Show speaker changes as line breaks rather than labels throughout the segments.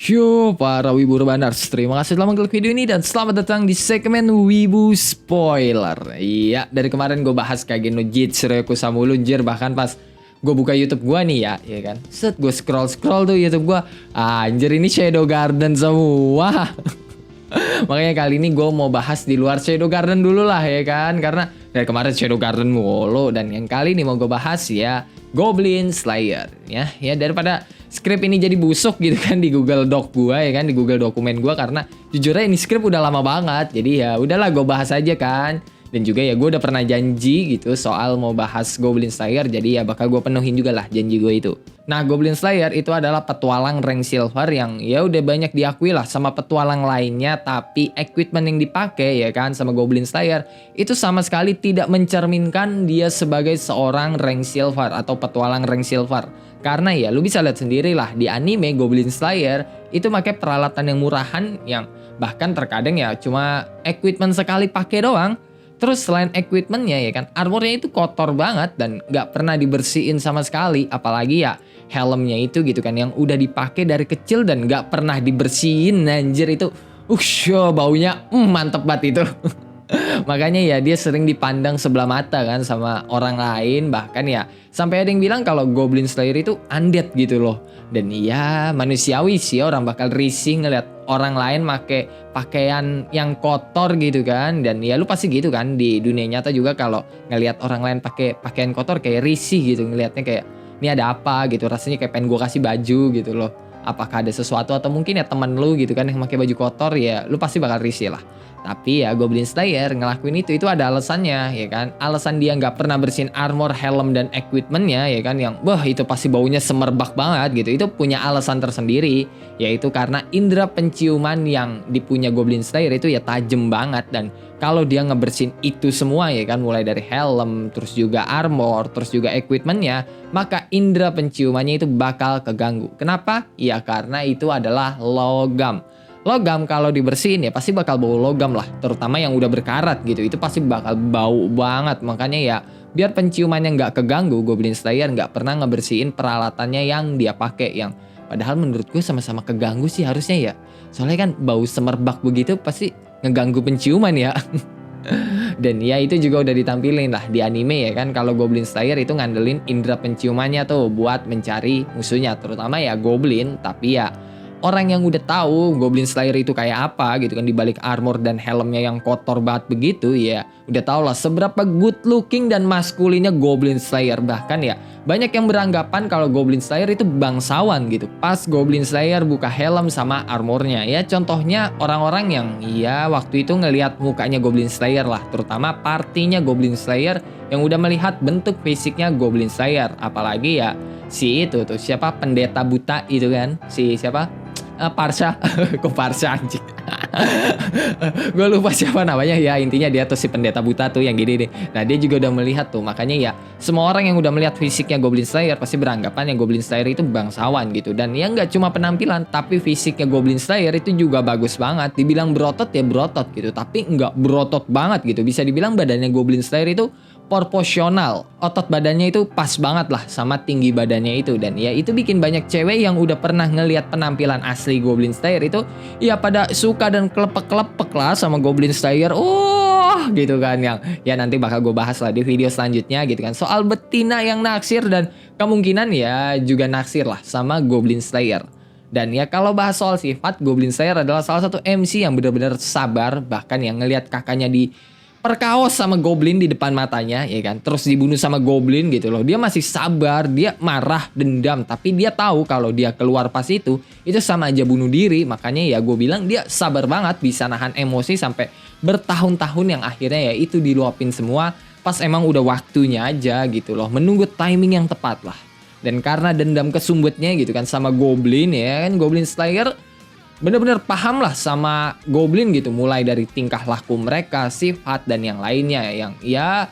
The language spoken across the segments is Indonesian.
Yo, para Wibu Rebanders, terima kasih telah mengklik video ini dan selamat datang di segmen Wibu Spoiler. Iya, dari kemarin gue bahas Kage no Jitsuroku sama Ulunjir, bahkan pas gue buka YouTube gue nih ya kan. Set gue scroll tuh YouTube gue, anjir ini Shadow Garden semua. Makanya kali ini gue mau bahas di luar Shadow Garden dulu lah ya kan, karena dari kemarin Shadow Garden mulu, dan yang kali ini mau gue bahas ya Goblin Slayer ya daripada skrip ini jadi busuk gitu kan di Google Doc gue ya kan, di Google dokumen gue, karena jujurnya ini skrip udah lama banget, jadi ya udahlah gue bahas aja kan. Dan juga ya gue udah pernah janji gitu soal mau bahas Goblin Slayer, jadi ya bakal gue penuhin juga lah janji gue itu. Nah, Goblin Slayer itu adalah petualang rank silver yang ya udah banyak diakui lah sama petualang lainnya, tapi equipment yang dipakai ya kan sama Goblin Slayer itu sama sekali tidak mencerminkan dia sebagai seorang rank silver atau petualang rank silver. Karena ya lu bisa lihat sendiri lah di anime Goblin Slayer itu pakai peralatan yang murahan, yang bahkan terkadang ya cuma equipment sekali pakai doang. Terus selain equipmentnya ya kan, armornya itu kotor banget dan nggak pernah dibersihin sama sekali. Apalagi ya helmnya itu gitu kan, yang udah dipakai dari kecil dan nggak pernah dibersihin, anjir itu. Baunya mantep banget itu. Makanya ya dia sering dipandang sebelah mata kan sama orang lain. Bahkan ya sampai ada yang bilang kalau Goblin Slayer itu undead gitu loh. Dan ya manusiawi sih, orang bakal risih ngeliat orang lain make pakaian yang kotor gitu kan. Dan ya lu pasti gitu kan di dunia nyata juga, kalau ngeliat orang lain pakai pakaian kotor kayak risih gitu ngelihatnya, kayak ini ada apa gitu, rasanya kayak pengen gue kasih baju gitu loh. Apakah ada sesuatu, atau mungkin ya temen lu gitu kan yang pakai baju kotor, ya lu pasti bakal risih lah. Tapi ya Goblin Slayer ngelakuin itu ada alasannya ya kan. Alasan dia nggak pernah bersihin armor, helm, dan equipmentnya ya kan, yang wah itu pasti baunya semerbak banget gitu. Itu punya alasan tersendiri, yaitu karena indera penciuman yang dipunya Goblin Slayer itu ya tajam banget. Dan kalau dia ngebersihin itu semua ya kan, mulai dari helm, terus juga armor, terus juga equipmentnya, maka indera penciumannya itu bakal keganggu. Kenapa? Ya karena itu adalah logam. Logam kalau dibersihin ya pasti bakal bau logam lah, terutama yang udah berkarat gitu, itu pasti bakal bau banget. Makanya ya biar penciumannya nggak keganggu, Goblin Slayer nggak pernah ngebersihin peralatannya yang dia pakai, yang padahal menurut gue sama-sama keganggu sih harusnya ya. Soalnya kan bau semerbak begitu pasti ngeganggu penciuman ya. Dan ya itu juga udah ditampilin lah di anime ya kan, kalau Goblin Slayer itu ngandelin indera penciumannya tuh buat mencari musuhnya, terutama ya goblin. Tapi ya orang yang udah tahu Goblin Slayer itu kayak apa gitu kan, dibalik armor dan helmnya yang kotor banget begitu, ya udah tau lah seberapa good looking dan maskulinnya Goblin Slayer. Bahkan ya banyak yang beranggapan kalau Goblin Slayer itu bangsawan gitu pas Goblin Slayer buka helm sama armornya. Ya contohnya orang-orang yang ya waktu itu ngelihat mukanya Goblin Slayer lah, terutama partinya Goblin Slayer yang udah melihat bentuk fisiknya Goblin Slayer. Apalagi ya si itu tuh siapa, pendeta buta itu kan, si siapa, Parsha. Kok Parsha anjing. Gue lupa siapa namanya ya, intinya dia tuh si pendeta buta tuh yang gini nih. Nah dia juga udah melihat tuh, makanya ya semua orang yang udah melihat fisiknya Goblin Slayer pasti beranggapan yang Goblin Slayer itu bangsawan gitu. Dan ya nggak cuma penampilan, tapi fisiknya Goblin Slayer itu juga bagus banget. Dibilang berotot ya berotot gitu, tapi nggak berotot banget gitu. Bisa dibilang badannya Goblin Slayer itu proporsional, otot badannya itu pas banget lah sama tinggi badannya itu. Dan ya itu bikin banyak cewek yang udah pernah ngelihat penampilan asli Goblin Slayer itu ya pada suka dan kelepek-kelepek lah sama Goblin Slayer. Gitu kan, yang ya nanti bakal gue bahas lah di video selanjutnya gitu kan, soal betina yang naksir dan kemungkinan ya juga naksir lah sama Goblin Slayer. Dan ya kalau bahas soal sifat, Goblin Slayer adalah salah satu MC yang benar-benar sabar, bahkan yang ngelihat kakaknya di perkaos sama goblin di depan matanya ya kan, terus dibunuh sama goblin gitu loh, dia masih sabar, dia marah, dendam, tapi dia tahu kalau dia keluar pas itu sama aja bunuh diri. Makanya ya gue bilang dia sabar banget, bisa nahan emosi sampai bertahun-tahun, yang akhirnya ya itu diluapin semua pas emang udah waktunya aja gitu loh, menunggu timing yang tepat lah. Dan karena dendam kesumbutnya gitu kan sama goblin ya kan, Goblin Slayer bener-bener paham lah sama goblin gitu, mulai dari tingkah laku mereka, sifat, dan yang lainnya, yang ya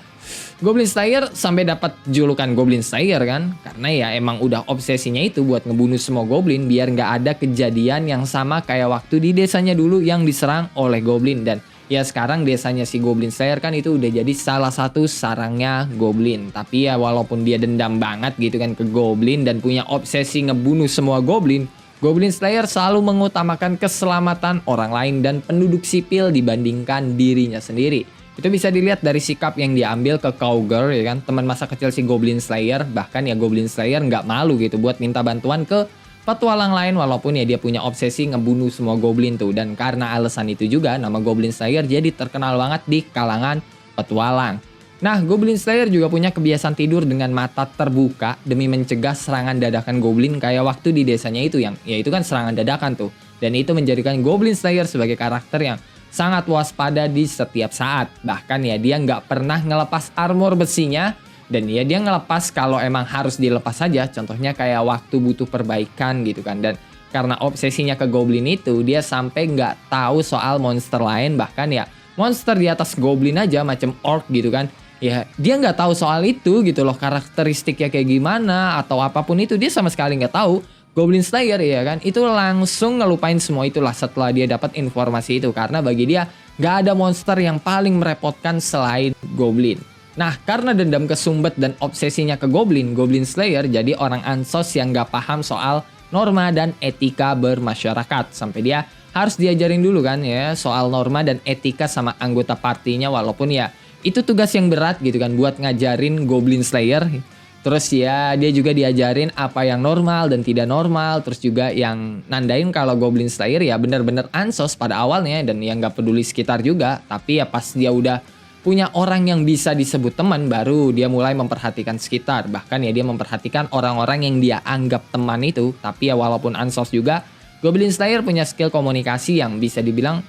Goblin Slayer sampai dapat julukan Goblin Slayer kan, karena ya emang udah obsesinya itu buat ngebunuh semua goblin biar nggak ada kejadian yang sama kayak waktu di desanya dulu yang diserang oleh goblin. Dan ya sekarang desanya si Goblin Slayer kan itu udah jadi salah satu sarangnya goblin. Tapi ya walaupun dia dendam banget gitu kan ke goblin dan punya obsesi ngebunuh semua goblin, Goblin Slayer selalu mengutamakan keselamatan orang lain dan penduduk sipil dibandingkan dirinya sendiri. Itu bisa dilihat dari sikap yang diambil ke Cowgirl, ya kan, teman masa kecil si Goblin Slayer. Bahkan ya Goblin Slayer nggak malu gitu buat minta bantuan ke petualang lain, walaupun ya dia punya obsesi ngebunuh semua goblin tuh. Dan karena alasan itu juga nama Goblin Slayer jadi terkenal banget di kalangan petualang. Nah, Goblin Slayer juga punya kebiasaan tidur dengan mata terbuka demi mencegah serangan dadakan goblin kayak waktu di desanya itu, yang ya itu kan serangan dadakan tuh. Dan itu menjadikan Goblin Slayer sebagai karakter yang sangat waspada di setiap saat. Bahkan ya dia nggak pernah ngelepas armor besinya, dan ya dia ngelepas kalau emang harus dilepas saja. Contohnya kayak waktu butuh perbaikan gitu kan. Dan karena obsesinya ke goblin itu, dia sampai nggak tahu soal monster lain. Bahkan ya monster di atas goblin aja macam orc gitu kan, ya dia nggak tahu soal itu gitu loh, karakteristiknya kayak gimana atau apapun itu dia sama sekali nggak tahu. Goblin Slayer ya kan itu langsung ngelupain semua itulah setelah dia dapat informasi itu, karena bagi dia nggak ada monster yang paling merepotkan selain goblin. Nah, karena dendam kesumbat dan obsesinya ke goblin, Goblin Slayer jadi orang ansos yang nggak paham soal norma dan etika bermasyarakat, sampai dia harus diajarin dulu kan ya soal norma dan etika sama anggota partinya, walaupun ya itu tugas yang berat gitu kan buat ngajarin Goblin Slayer. Terus ya dia juga diajarin apa yang normal dan tidak normal. Terus juga yang nandain kalau Goblin Slayer ya bener-bener ansos pada awalnya, dan yang gak peduli sekitar juga. Tapi ya pas dia udah punya orang yang bisa disebut teman, baru dia mulai memperhatikan sekitar. Bahkan ya dia memperhatikan orang-orang yang dia anggap teman itu. Tapi ya walaupun ansos juga, Goblin Slayer punya skill komunikasi yang bisa dibilang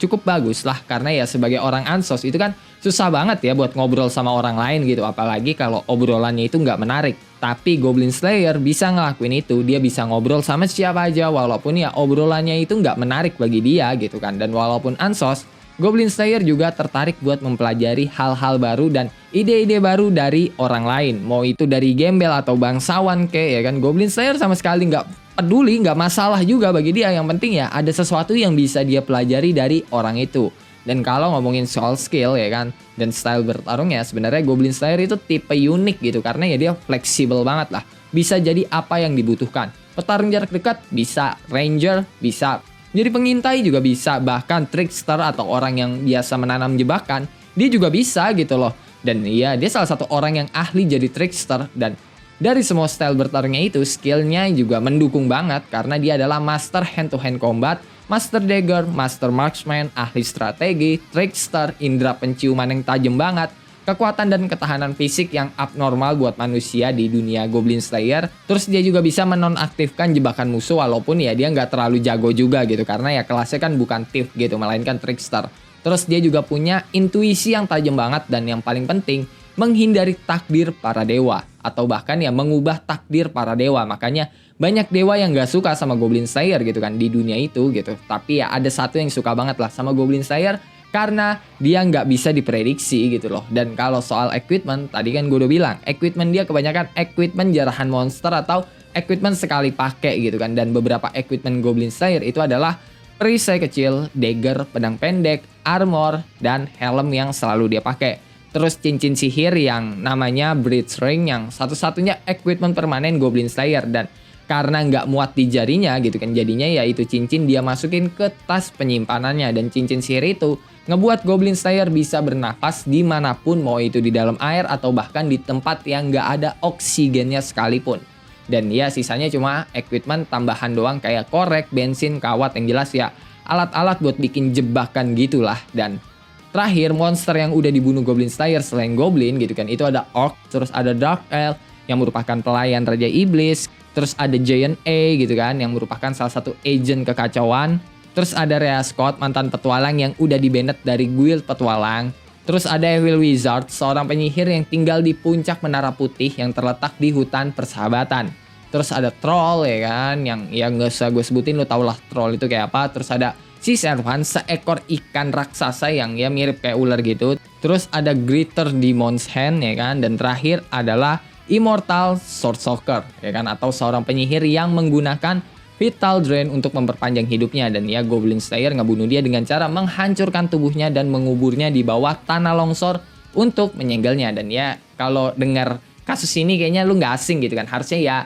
cukup bagus lah, karena ya sebagai orang ansos itu kan susah banget ya buat ngobrol sama orang lain gitu, apalagi kalau obrolannya itu nggak menarik. Tapi Goblin Slayer bisa ngelakuin itu, dia bisa ngobrol sama siapa aja walaupun ya obrolannya itu nggak menarik bagi dia gitu kan. Dan walaupun ansos, Goblin Slayer juga tertarik buat mempelajari hal-hal baru dan ide-ide baru dari orang lain, mau itu dari gembel atau bangsawan kayak ya kan. Goblin Slayer sama sekali nggak peduli, nggak masalah juga bagi dia. Yang penting ya ada sesuatu yang bisa dia pelajari dari orang itu. Dan kalau ngomongin soal skill ya kan dan style bertarungnya, sebenarnya Goblin Slayer itu tipe unik gitu, karena ya dia fleksibel banget lah, bisa jadi apa yang dibutuhkan. Petarung jarak dekat bisa, ranger bisa, jadi pengintai juga bisa, bahkan trickster atau orang yang biasa menanam jebakan dia juga bisa gitu loh. Dan iya, dia salah satu orang yang ahli jadi trickster. Dan dari semua style bertarungnya itu, skillnya juga mendukung banget, karena dia adalah master hand to hand combat, master dagger, master marksman, ahli strategi, trickster, indera penciuman yang tajam banget, kekuatan dan ketahanan fisik yang abnormal buat manusia di dunia Goblin Slayer. Terus dia juga bisa menonaktifkan jebakan musuh, walaupun ya dia nggak terlalu jago juga gitu, karena ya kelasnya kan bukan thief gitu, melainkan trickster. Terus dia juga punya intuisi yang tajam banget, dan yang paling penting menghindari takdir para dewa, atau bahkan ya mengubah takdir para dewa. Makanya banyak dewa yang gak suka sama Goblin Slayer gitu kan di dunia itu gitu. Tapi ya ada satu yang suka banget lah sama Goblin Slayer, karena dia nggak bisa diprediksi gitu loh. Dan kalau soal equipment, tadi kan gue udah bilang, equipment dia kebanyakan equipment jarahan monster atau equipment sekali pakai gitu kan. Dan beberapa equipment Goblin Slayer itu adalah perisai kecil, dagger, pedang pendek, armor, dan helm yang selalu dia pakai. Terus cincin sihir yang namanya Bridge Ring, yang satu-satunya equipment permanen Goblin Slayer. Dan karena nggak muat di jarinya gitu kan, jadinya ya itu cincin dia masukin ke tas penyimpanannya. Dan cincin sihir itu ngebuat Goblin Slayer bisa bernafas dimanapun, mau itu di dalam air atau bahkan di tempat yang nggak ada oksigennya sekalipun. Dan ya sisanya cuma equipment tambahan doang kayak korek, bensin, kawat, yang jelas ya alat-alat buat bikin jebakan gitulah. Dan terakhir, monster yang udah dibunuh Goblin Slayer selain Goblin gitu kan, itu ada Orc, terus ada Dark Elf yang merupakan pelayan Raja Iblis, terus ada Giant A gitu kan yang merupakan salah satu agent kekacauan, terus ada Rhea Scott, mantan petualang yang udah dibanet dari guild petualang, terus ada Evil Wizard, seorang penyihir yang tinggal di puncak Menara Putih yang terletak di hutan persahabatan. Terus ada Troll ya kan, yang ya nggak usah gue sebutin, lo tau lah Troll itu kayak apa. Terus ada si Servan, seekor ikan raksasa yang ya mirip kayak ular gitu. Terus ada Greater Demon's Hand ya kan. Dan terakhir adalah Immortal Sword Soaker ya kan, atau seorang penyihir yang menggunakan Vital Drain untuk memperpanjang hidupnya. Dan ya Goblin Slayer ngebunuh dia dengan cara menghancurkan tubuhnya dan menguburnya di bawah tanah longsor untuk menyegelnya. Dan ya kalau dengar kasus ini kayaknya lu nggak asing gitu kan, harusnya ya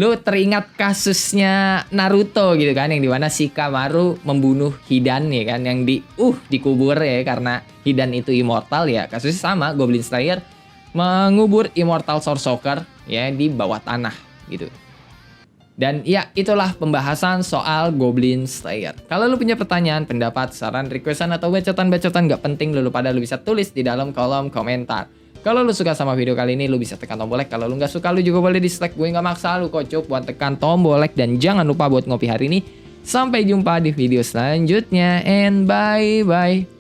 lu teringat kasusnya Naruto gitu kan, yang dimana Shikamaru membunuh Hidan ya kan, yang dikubur ya karena Hidan itu immortal ya. Kasusnya sama, Goblin Slayer mengubur Immortal Sorcerer ya di bawah tanah gitu. Dan ya itulah pembahasan soal Goblin Slayer. Kalau lu punya pertanyaan, pendapat, saran, requestan, atau bacotan-bacotan gak penting lu pada lu bisa tulis di dalam kolom komentar. Kalau lu suka sama video kali ini, lu bisa tekan tombol like. Kalau lu gak suka, lu juga boleh dislike. Gue gak maksa lu kok, cuk, buat tekan tombol like. Dan jangan lupa buat ngopi hari ini. Sampai jumpa di video selanjutnya. And bye-bye.